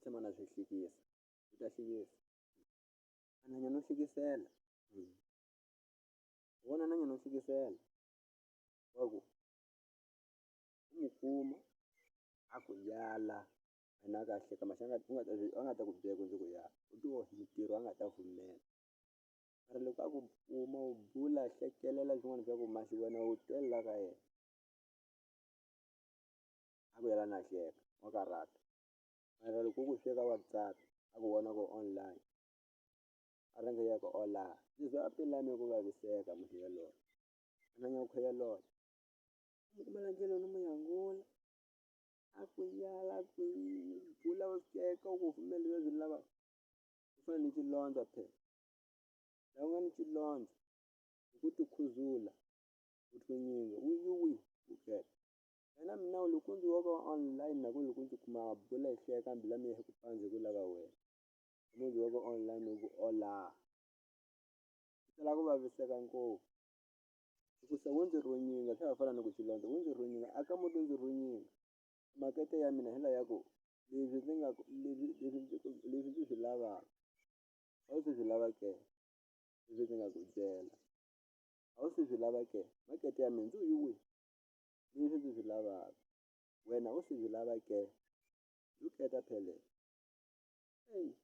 tshama na swi hlekisa u ta hlekisa ananya no hlekisela vona nanya no hlekisela wa ku u n'wi kuma a ku yala ene a ka hleka maxaka a nga ta ku byela ku ndzi ku yala u to mintirho a nga ta pfumela mara loko a ku kuma u bula hlekelela swin'wana swa ku masi wena u tele la ka yena a ku yela na hleka wa karata mara loko u ku sweka wa tsaka a ku vona ku online a rhange ya ku ola leswi a pilani ku vaviseka munhu yaloye ananya ku yaloye mi kumela ndlela no muyangula a ku yala ku bula u hleka u ku pfumela leswi lava u fane ni xilondza phela laha u nga ni xilondza hi ku ti khuzula u tlunyinga wi u keta yena minawu loko ndzi wo ka online na ku loko ndzi kuma bula hi hleka kambe la mehe ku pandze ku lava wena munhu wa ku online u ku ola swi tala ku vaviseka ngopfu hikusa wo ndzi rhunyinga swa ha fana ni ku xilondza wo ndzi rhunyinga aka muti ndzi rhunyinga makete ya mina hi la ya ku leswi ndzi nga leswi ndzi swi lavaka a wu se swi lava ke leswi ndzi nga ku byela a wu se swi lava ke makete ya mina ndzi yi wihi leswi ndzi swi lavaka wena u swi lava ke luketa phela eyi